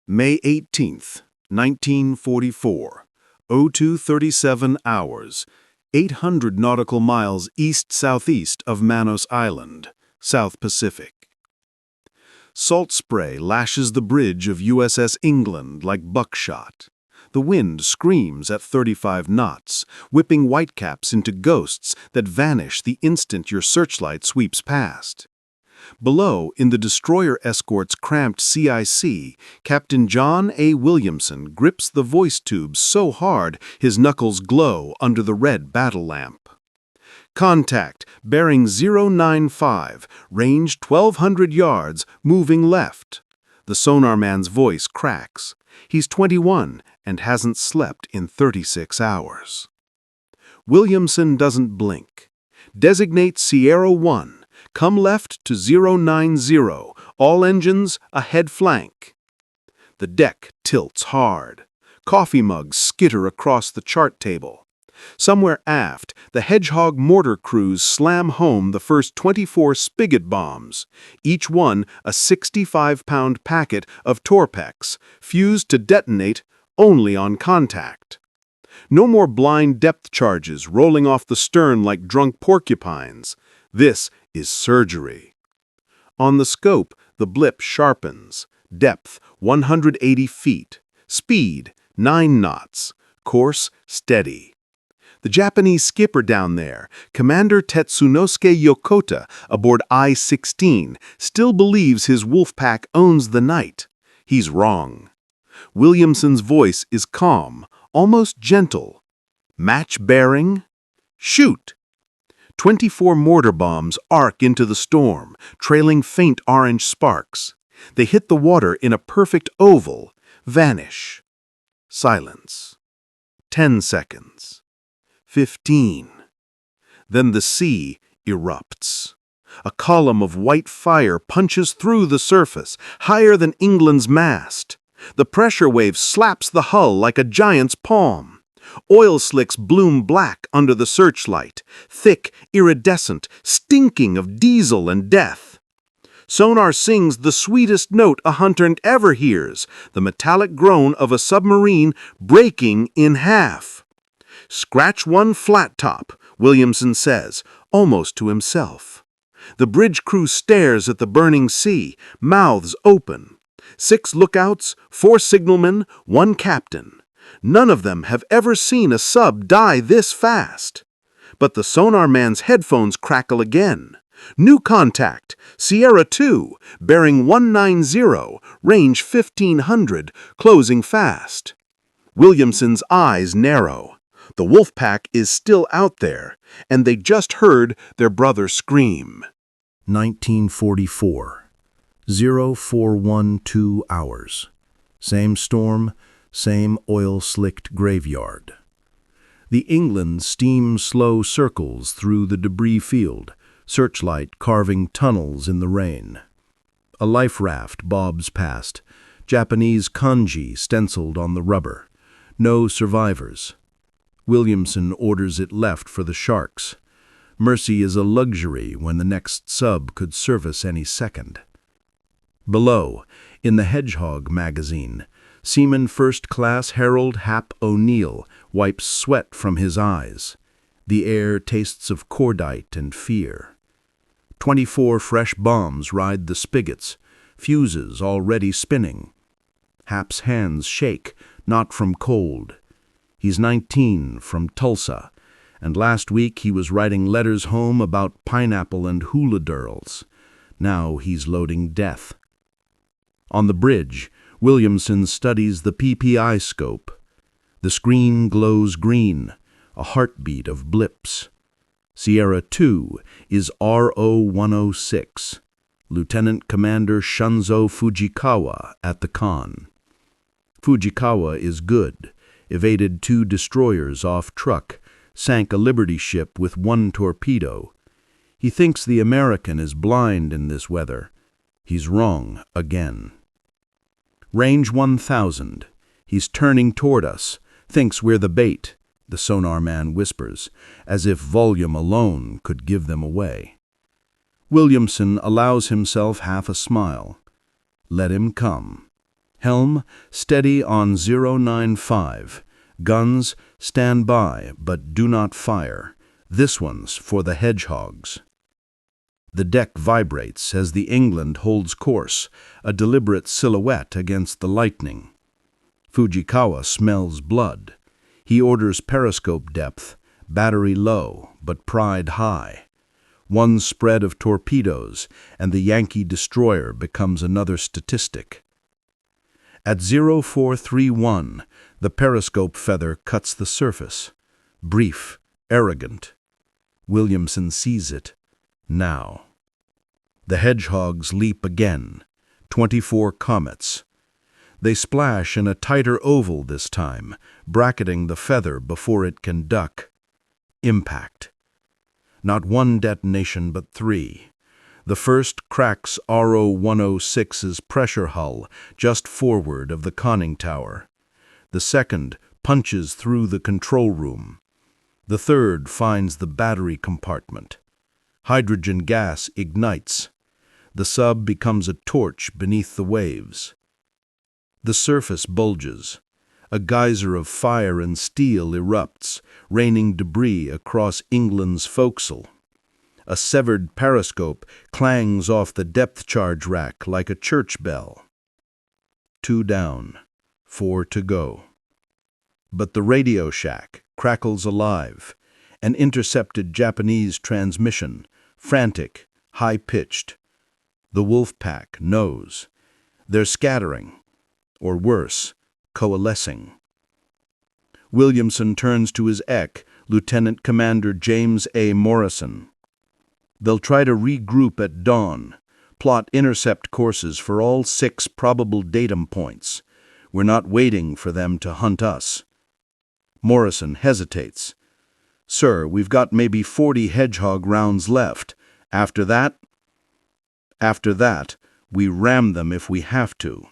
May 18th, 1944, 0237 hours, 800 nautical miles east-southeast of Manos Island, South Pacific. Salt spray lashes the bridge of USS England like buckshot. The wind screams at 35 knots, whipping whitecaps into ghosts that vanish the instant your searchlight sweeps past. Below, in the destroyer escort's cramped CIC, Captain John A. Williamson grips the voice tubes so hard his knuckles glow under the red battle lamp. Contact, bearing 095, range 1,200 yards, moving left. The sonarman's voice cracks. He's 21 and hasn't slept in 36 hours. Williamson doesn't blink. Designate Sierra 1. Come left to 090, all engines ahead flank. The deck tilts hard. Coffee mugs skitter across the chart table. Somewhere aft, the Hedgehog mortar crews slam home the first 24 spigot bombs, each one a 65-pound packet of Torpex, fused to detonate only on contact. No more blind depth charges rolling off the stern like drunk porcupines. This is surgery. On the scope, the blip sharpens. Depth 180 feet. Speed 9 knots. Course steady. The Japanese skipper down there, Commander Tetsunosuke Yokota, aboard I-16, still believes his wolf pack owns the night. He's wrong. Williamson's voice is calm, almost gentle. Match bearing? Shoot! 24 mortar bombs arc into the storm, trailing faint orange sparks. They hit the water in a perfect oval, vanish. Silence. 10 seconds. 15. Then the sea erupts. A column of white fire punches through the surface, higher than England's mast. The pressure wave slaps the hull like a giant's palm. Oil slicks bloom black under the searchlight, thick, iridescent, stinking of diesel and death. Sonar sings the sweetest note a hunter ever hears, the metallic groan of a submarine breaking in half. Scratch one flat top, Williamson says, almost to himself. The bridge crew stares at the burning sea, mouths open. 6 lookouts, 4 signalmen, 1 captain. None of them have ever seen a sub die this fast. But the sonar man's headphones crackle again. New contact, Sierra 2, bearing 190, range 1,500, closing fast. Williamson's eyes narrow. The wolf pack is still out there, and they just heard their brother scream. 1944, 0412 hours. Same storm, same oil-slicked graveyard. The England steams slow circles through the debris field, searchlight carving tunnels in the rain. A life raft bobs past, Japanese kanji stenciled on the rubber. No survivors. Williamson orders it left for the sharks. Mercy is a luxury when the next sub could surface any second. Below, in the Hedgehog magazine, Seaman First Class Harold Hap O'Neill wipes sweat from his eyes. The air tastes of cordite and fear. 24 fresh bombs ride the spigots, fuses already spinning. Hap's hands shake, not from cold. He's 19, from Tulsa, and last week he was writing letters home about pineapple and hula dirls. Now he's loading death. On the bridge, Williamson studies the PPI scope. The screen glows green, a heartbeat of blips. Sierra 2 is RO-106, Lieutenant Commander Shunzo Fujikawa at the con. Fujikawa is good, evaded 2 destroyers off truck, sank a Liberty ship with 1 torpedo. He thinks the American is blind in this weather. He's wrong again. Range 1,000. He's turning toward us, thinks we're the bait, the sonar man whispers, as if volume alone could give them away. Williamson allows himself half a smile. Let him come. Helm, steady on 095. Guns, stand by, but do not fire. This one's for the Hedgehogs. The deck vibrates as the England holds course, a deliberate silhouette against the lightning. Fujikawa smells blood. He orders periscope depth, battery low, but pride high. One spread of torpedoes, and the Yankee destroyer becomes another statistic. At 0431, the periscope feather cuts the surface. Brief, arrogant. Williamson sees it. Now. The Hedgehogs leap again. 24 comets. They splash in a tighter oval this time, bracketing the feather before it can duck. Impact. Not one detonation, but three. The first cracks RO-106's pressure hull just forward of the conning tower. The second punches through the control room. The third finds the battery compartment. Hydrogen gas ignites. The sub becomes a torch beneath the waves. The surface bulges. A geyser of fire and steel erupts, raining debris across England's forecastle. A severed periscope clangs off the depth charge rack like a church bell. 2 down, 4 to go. But the radio shack crackles alive. An intercepted Japanese transmission, frantic, high-pitched. The wolf pack knows. They're scattering, or worse, coalescing. Williamson turns to his EC, Lieutenant Commander James A. Morrison. They'll try to regroup at dawn, plot intercept courses for all 6 probable datum points. We're not waiting for them to hunt us. Morrison hesitates. Sir, we've got maybe 40 Hedgehog rounds left. After that, we ram them if we have to.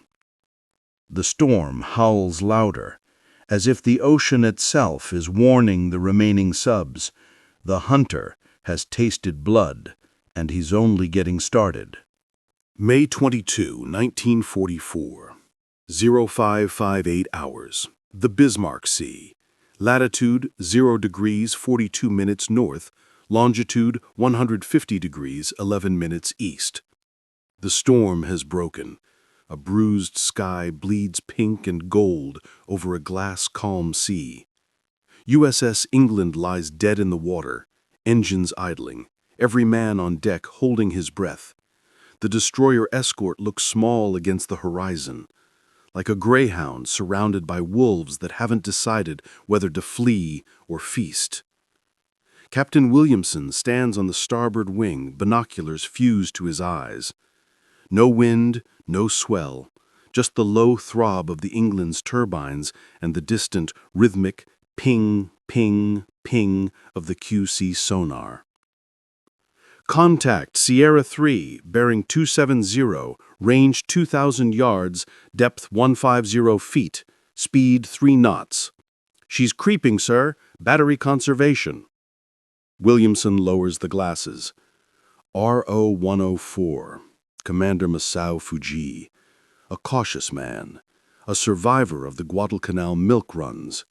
The storm howls louder, as if the ocean itself is warning the remaining subs. The hunter has tasted blood, and he's only getting started. May 22, 1944. 0558 hours. The Bismarck Sea. Latitude 0 degrees 42 minutes north, longitude 150 degrees 11 minutes east. The storm has broken. A bruised sky bleeds pink and gold over a glass-calm sea. USS England lies dead in the water, engines idling, every man on deck holding his breath. The destroyer escort looks small against the horizon, like a greyhound surrounded by wolves that haven't decided whether to flee or feast. Captain Williamson stands on the starboard wing, binoculars fused to his eyes. No wind, no swell, just the low throb of the England's turbines and the distant, rhythmic ping, ping, ping of the QC sonar. Contact Sierra 3, bearing 270, range 2,000 yards, depth 150 feet, speed 3 knots. She's creeping, sir. Battery conservation. Williamson lowers the glasses. RO-104, Commander Masao Fuji, a cautious man, a survivor of the Guadalcanal milk runs.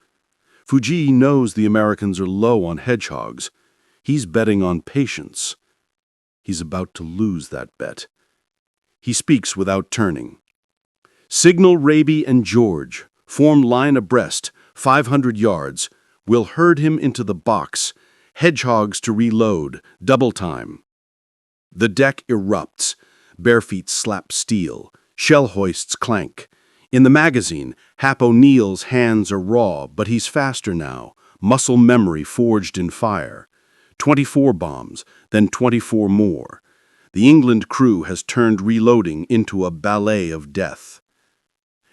Fuji knows the Americans are low on hedgehogs. He's betting on patience. He's about to lose that bet. He speaks without turning. Signal Raby and George. Form line abreast, 500 yards. We'll herd him into the box. Hedgehogs to reload, double time. The deck erupts. Bare feet slap steel. Shell hoists clank. In the magazine, Hap O'Neill's hands are raw, but he's faster now. Muscle memory forged in fire. 24 bombs, then 24 more. The England crew has turned reloading into a ballet of death.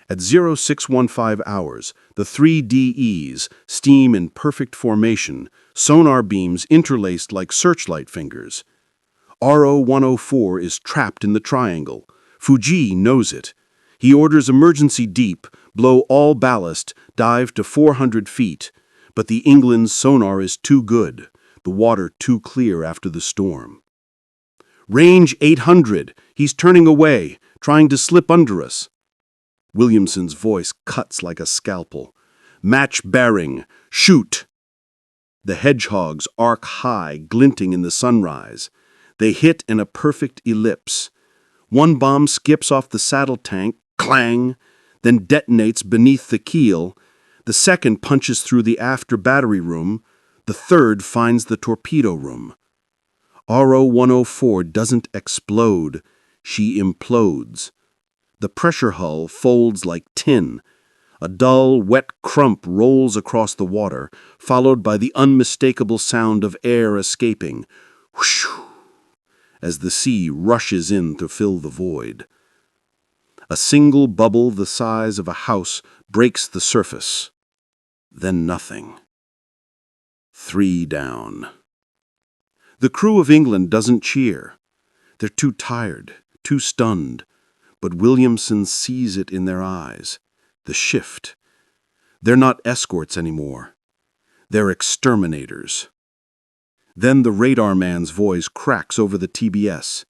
At 0615 hours, the 3 DEs steam in perfect formation, sonar beams interlaced like searchlight fingers. RO-104 is trapped in the triangle. Fuji knows it. He orders emergency deep, blow all ballast, dive to 400 feet. But the England's sonar is too good, the water too clear after the storm. Range 800. He's turning away, trying to slip under us. Williamson's voice cuts like a scalpel. "Match bearing! Shoot!" The Hedgehogs arc high, glinting in the sunrise. They hit in a perfect ellipse. One bomb skips off the saddle tank, clang, then detonates beneath the keel. The second punches through the after battery room. The third finds the torpedo room. RO-104 doesn't explode. She implodes. The pressure hull folds like tin. A dull, wet crump rolls across the water, followed by the unmistakable sound of air escaping, whoosh, as the sea rushes in to fill the void. A single bubble the size of a house breaks the surface. Then nothing. 3 down. The crew of England doesn't cheer. They're too tired, too stunned, but Williamson sees it in their eyes. The shift. They're not escorts anymore. They're exterminators. Then the radar man's voice cracks over the TBS.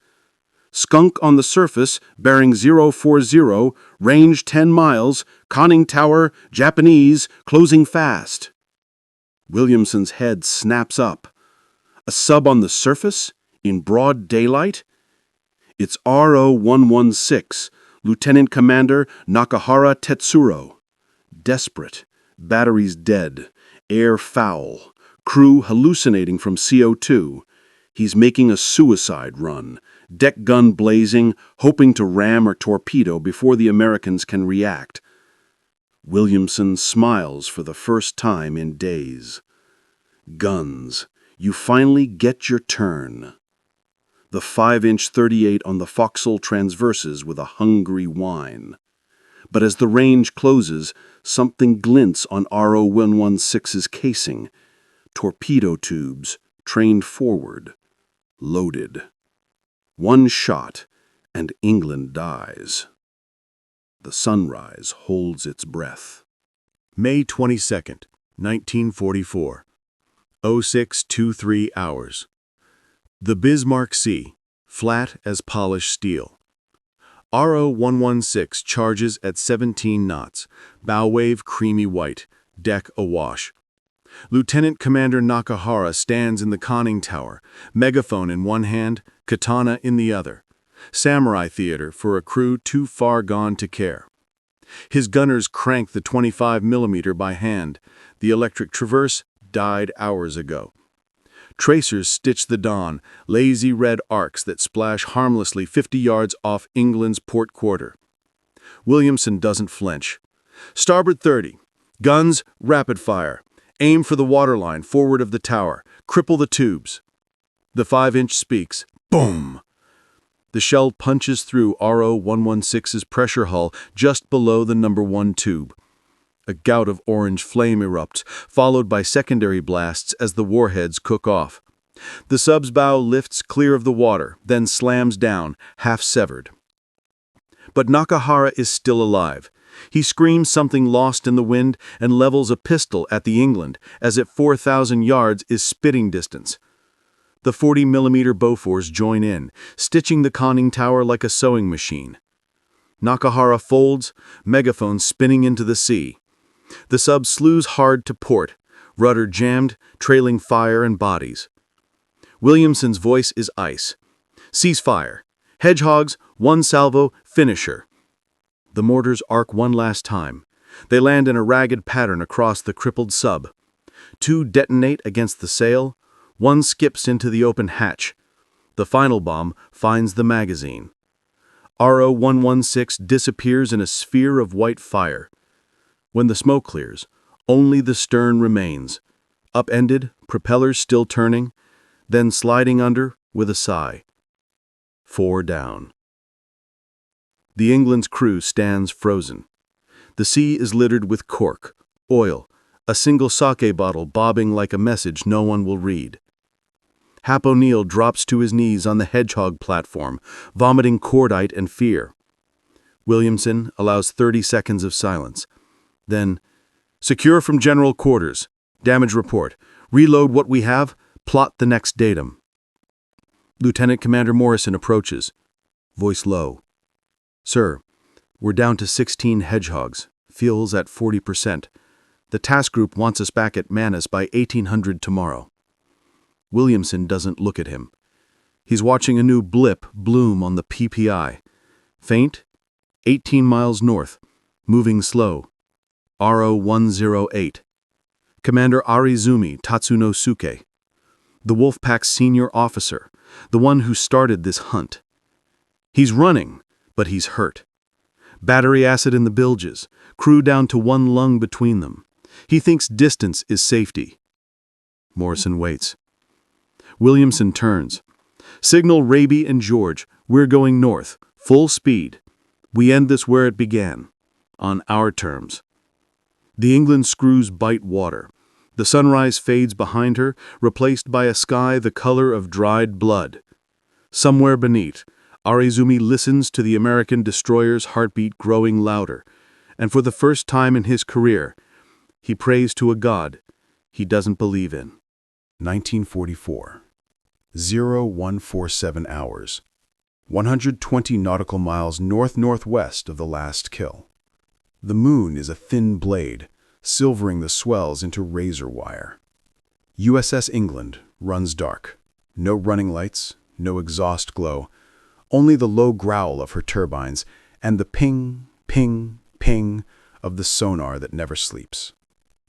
"Skunk on the surface, bearing 040, range 10 miles, conning tower, Japanese, closing fast." Williamson's head snaps up. A sub on the surface? In broad daylight? It's RO-116, Lieutenant Commander Nakahara Tetsuro. Desperate. Batteries dead. Air foul. Crew hallucinating from CO2. He's making a suicide run. Deck gun blazing, hoping to ram or torpedo before the Americans can react. Williamson smiles for the first time in days. Guns. You finally get your turn. The 5-inch .38 on the forecastle transverses with a hungry whine. But as the range closes, something glints on RO-116's casing. Torpedo tubes, trained forward, loaded. One shot, and England dies. The sunrise holds its breath. May 22nd, 1944. 0623 hours. The Bismarck Sea, flat as polished steel. RO-116 charges at 17 knots, bow wave creamy white, deck awash. Lieutenant Commander Nakahara stands in the conning tower, megaphone in one hand, katana in the other. Samurai theater for a crew too far gone to care. His gunners crank the 25mm by hand. The electric traverse died hours ago. Tracers stitch the dawn, lazy red arcs that splash harmlessly 50 yards off England's port quarter. Williamson doesn't flinch. Starboard 30. Guns, rapid fire. Aim for the waterline forward of the tower. Cripple the tubes. The 5-inch speaks. Boom! The shell punches through RO-116's pressure hull just below the number 1 tube. A gout of orange flame erupts, followed by secondary blasts as the warheads cook off. The sub's bow lifts clear of the water, then slams down, half severed. But Nakahara is still alive. He screams something lost in the wind and levels a pistol at the England, as at 4,000 yards is spitting distance. The 40mm Bofors join in, stitching the conning tower like a sewing machine. Nakahara folds, megaphone spinning into the sea. The sub slews hard to port, rudder jammed, trailing fire and bodies. Williamson's voice is ice. Ceasefire. Hedgehogs, 1 salvo, finisher. The mortars arc one last time. They land in a ragged pattern across the crippled sub. 2 detonate against the sail. 1 skips into the open hatch. The final bomb finds the magazine. RO-116 disappears in a sphere of white fire. When the smoke clears, only the stern remains, upended, propellers still turning, then sliding under with a sigh. 4 down. The England's crew stands frozen. The sea is littered with cork, oil, a single sake bottle bobbing like a message no one will read. Hap O'Neill drops to his knees on the Hedgehog platform, vomiting cordite and fear. Williamson allows 30 seconds of silence. Then, secure from general quarters. Damage report. Reload what we have. Plot the next datum. Lieutenant Commander Morrison approaches. Voice low. "Sir, We're down to 16 Hedgehogs, fuel's at 40%. The task group wants us back at Manus by 1800 tomorrow. Williamson doesn't look at him. He's watching a new blip bloom on the PPI. Faint, 18 miles north, moving slow. RO 108. Commander Arizumi Tatsunosuke. The Wolfpack's senior officer, the one who started this hunt. He's running, but he's hurt. Battery acid in the bilges, crew down to one lung between them. He thinks distance is safety. Morrison waits. Williamson turns. Signal Raby and George, we're going north, full speed. We end this where it began, on our terms. The England screws bite water. The sunrise fades behind her, replaced by a sky the color of dried blood. Somewhere beneath, Arizumi listens to the American destroyer's heartbeat growing louder, and for the first time in his career, he prays to a god he doesn't believe in. 1944. 0147 hours. 120 nautical miles north-northwest of the last kill. The moon is a thin blade, silvering the swells into razor wire. USS England runs dark. No running lights, no exhaust glow, only the low growl of her turbines and the ping, ping, ping of the sonar that never sleeps.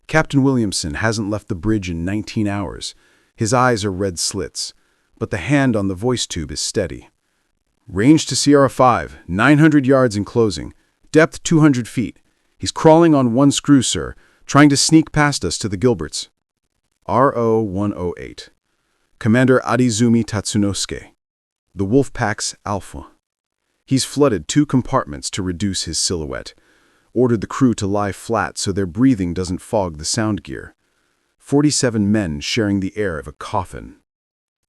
Captain Williamson hasn't left the bridge in 19 hours. His eyes are red slits, but the hand on the voice tube is steady. Range to Sierra 5, 900 yards in closing. Depth 200 feet. He's crawling on one screw, sir, trying to sneak past us to the Gilberts. RO 108. Commander Arizumi Tatsunosuke. The Wolfpack's Alpha. He's flooded 2 compartments to reduce his silhouette. Ordered the crew to lie flat so their breathing doesn't fog the sound gear. 47 men sharing the air of a coffin.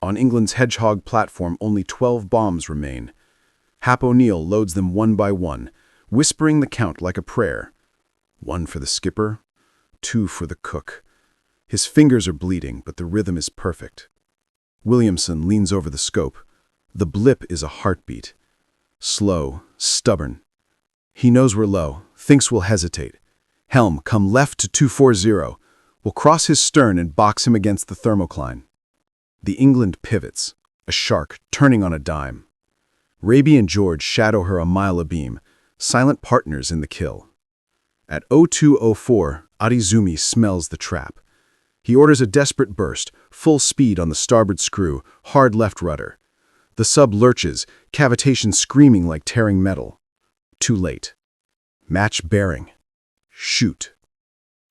On England's Hedgehog platform, only 12 bombs remain. Hap O'Neill loads them one by one, whispering the count like a prayer. 1 for the skipper, 2 for the cook. His fingers are bleeding, but the rhythm is perfect. Williamson leans over the scope. The blip is a heartbeat. Slow, stubborn. He knows we're low, thinks we'll hesitate. Helm, come left to 240. We'll cross his stern and box him against the thermocline. The England pivots, a shark turning on a dime. Raby and George shadow her a mile abeam, silent partners in the kill. At 0204, Arizumi smells the trap. He orders a desperate burst, full speed on the starboard screw, hard left rudder. The sub lurches, cavitation screaming like tearing metal. Too late. Match bearing. Shoot.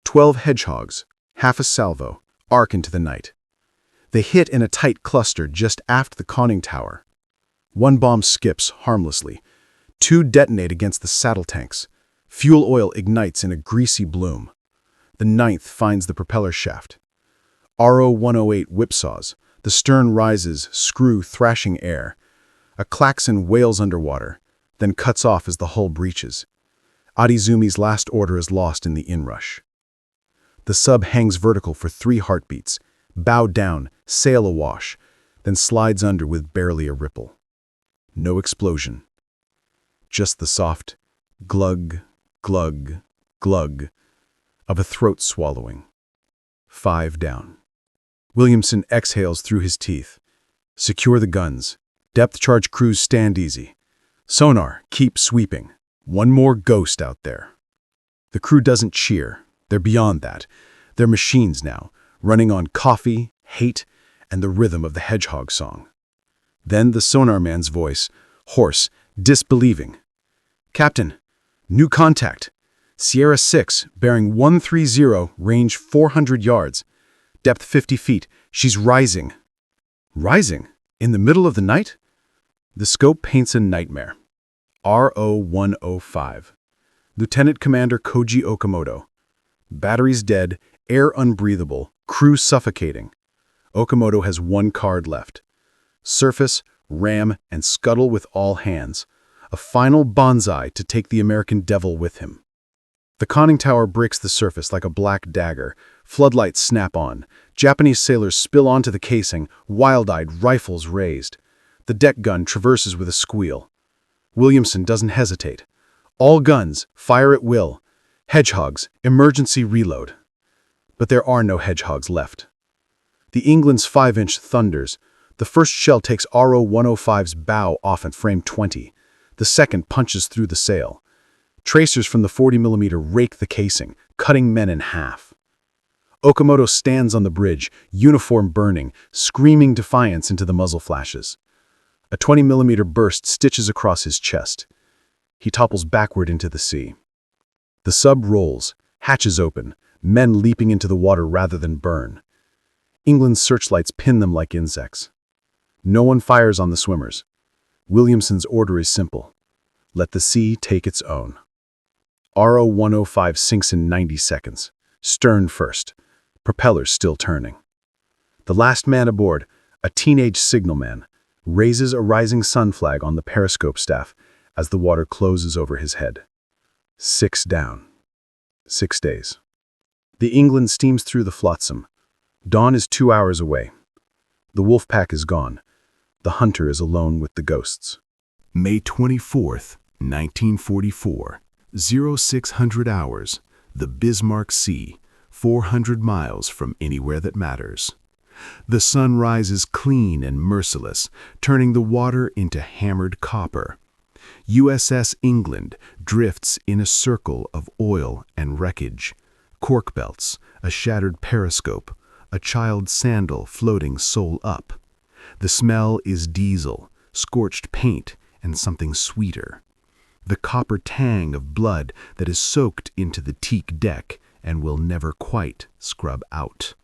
12 Hedgehogs, half a salvo, arc into the night. They hit in a tight cluster just aft the conning tower. 1 bomb skips harmlessly. 2 detonate against the saddle tanks. Fuel oil ignites in a greasy bloom. The 9th finds the propeller shaft. RO 108 whipsaws. The stern rises, screw thrashing air. A klaxon wails underwater, then cuts off as the hull breaches. Arizumi's last order is lost in the inrush. The sub hangs vertical for 3 heartbeats, bow down, sail awash, then slides under with barely a ripple. No explosion. Just the soft glug, glug, glug of a throat swallowing. 5 down. Williamson exhales through his teeth. Secure the guns. Depth charge crews stand easy. Sonar, keep sweeping. 1 more ghost out there. The crew doesn't cheer. They're beyond that. They're machines now, running on coffee, hate, and the rhythm of the Hedgehog song. Then the sonar man's voice, hoarse, disbelieving. Captain, new contact. Sierra 6, bearing 130, range 400 yards. Depth 50 feet. She's rising. Rising? In the middle of the night? The scope paints a nightmare. RO 105. Lieutenant Commander Koji Okamoto. Batteries dead, air unbreathable, crew suffocating. Okamoto has 1 card left. Surface, ram, and scuttle with all hands. A final bonsai to take the American devil with him. The conning tower breaks the surface like a black dagger. Floodlights snap on. Japanese sailors spill onto the casing, wild-eyed, rifles raised. The deck gun traverses with a squeal. Williamson doesn't hesitate. All guns, fire at will. Hedgehogs, emergency reload. But there are no hedgehogs left. The England's 5-inch thunders. The first shell takes RO-105's bow off at frame 20. The second punches through the sail. Tracers from the 40mm rake the casing, cutting men in half. Okamoto stands on the bridge, uniform burning, screaming defiance into the muzzle flashes. A 20mm burst stitches across his chest. He topples backward into the sea. The sub rolls, hatches open, men leaping into the water rather than burn. England's searchlights pin them like insects. No one fires on the swimmers. Williamson's order is simple. Let the sea take its own. RO-105 sinks in 90 seconds. Stern first. Propellers still turning. The last man aboard, a teenage signalman, raises a rising sun flag on the periscope staff as the water closes over his head. 6 down. 6 days. The England steams through the flotsam. Dawn is 2 hours away. The wolf pack is gone. The hunter is alone with the ghosts. May 24th, 1944, 0600 hours, the Bismarck Sea, 400 miles from anywhere that matters. The sun rises clean and merciless, turning the water into hammered copper. USS England drifts in a circle of oil and wreckage. Cork belts, a shattered periscope, a child's sandal floating sole up. The smell is diesel, scorched paint, and something sweeter. The copper tang of blood that is soaked into the teak deck and will never quite scrub out.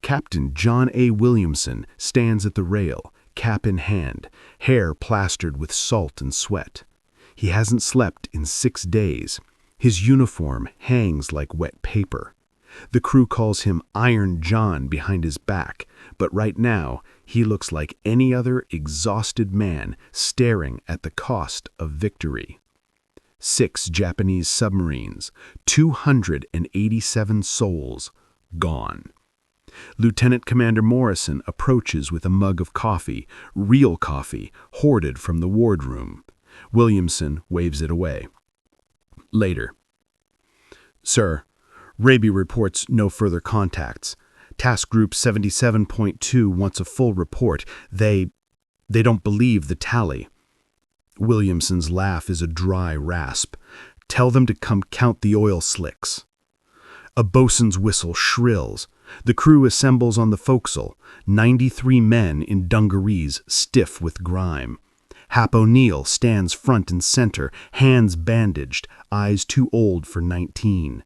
Captain John A. Williamson stands at the rail, cap in hand, hair plastered with salt and sweat. He hasn't slept in 6 days. His uniform hangs like wet paper. The crew calls him Iron John behind his back, but right now he looks like any other exhausted man staring at the cost of victory. 6 Japanese submarines, 287 souls, gone. Lieutenant Commander Morrison approaches with a mug of coffee, real coffee, hoarded from the wardroom. Williamson waves it away. Later. Sir, Raby reports no further contacts. Task Group 77.2 wants a full report. They don't believe the tally. Williamson's laugh is a dry rasp. Tell them to come count the oil slicks. A bosun's whistle shrills. The crew assembles on the forecastle, 93 men in dungarees stiff with grime. Hap O'Neill stands front and center, hands bandaged, eyes too old for 19.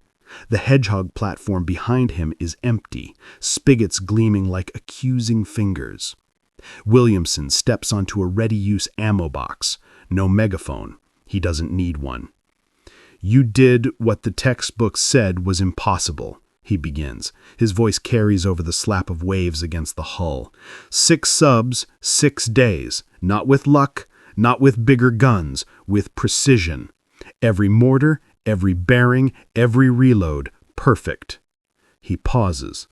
The Hedgehog platform behind him is empty, spigots gleaming like accusing fingers. Williamson steps onto a ready-use ammo box. No megaphone. He doesn't need one. You did what the textbook said was impossible, he begins. His voice carries over the slap of waves against the hull. 6 subs, 6 days. Not with luck, not with bigger guns, with precision. Every mortar, every bearing, every reload, perfect. He pauses.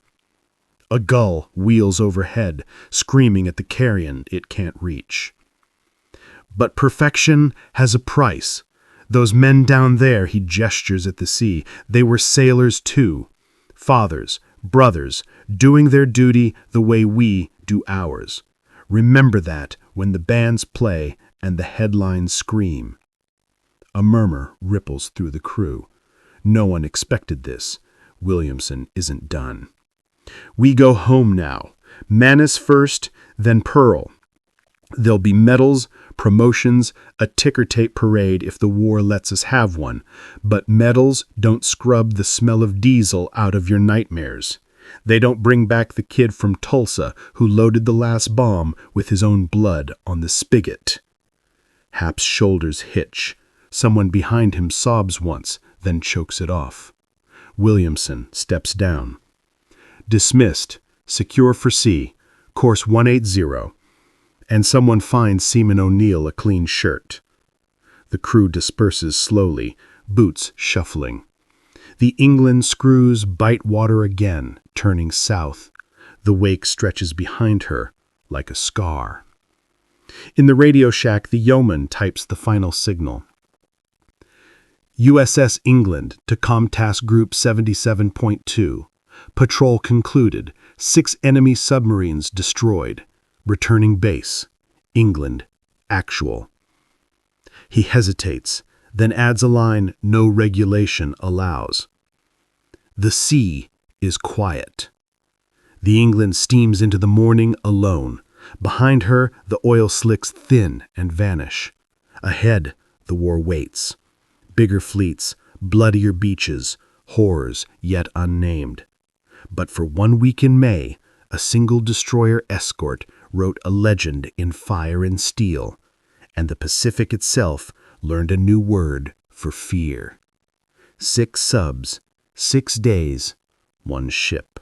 A gull wheels overhead, screaming at the carrion it can't reach. But perfection has a price. Those men down there, he gestures at the sea, they were sailors too. Fathers, brothers, doing their duty the way we do ours. Remember that when the bands play and the headlines scream. A murmur ripples through the crew. No one expected this. Williamson isn't done. We go home now. Manus first, then Pearl. There'll be medals, promotions, a ticker tape parade if the war lets us have one. But medals don't scrub the smell of diesel out of your nightmares. They don't bring back the kid from Tulsa who loaded the last bomb with his own blood on the spigot. Hap's shoulders hitch. Someone behind him sobs once, then chokes it off. Williamson steps down. Dismissed. Secure for sea. Course 180. And someone finds Seaman O'Neill a clean shirt. The crew disperses slowly, boots shuffling. The England screws bite water again, turning south. The wake stretches behind her like a scar. In the radio shack, the yeoman types the final signal. USS England to Comtask Group 77.2. Patrol concluded. 6 enemy submarines destroyed. Returning base. England. Actual. He hesitates, then adds a line no regulation allows. The sea is quiet. The England steams into the morning alone. Behind her, the oil slicks thin and vanish. Ahead, the war waits. Bigger fleets, bloodier beaches, horrors yet unnamed. But for 1 week in May, a single destroyer escort wrote a legend in fire and steel, and the Pacific itself learned a new word for fear. 6 subs, 6 days, 1 ship.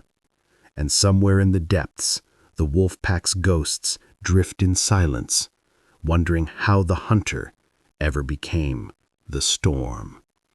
And somewhere in the depths, the Wolfpack's ghosts drift in silence, wondering how the hunter ever became the storm.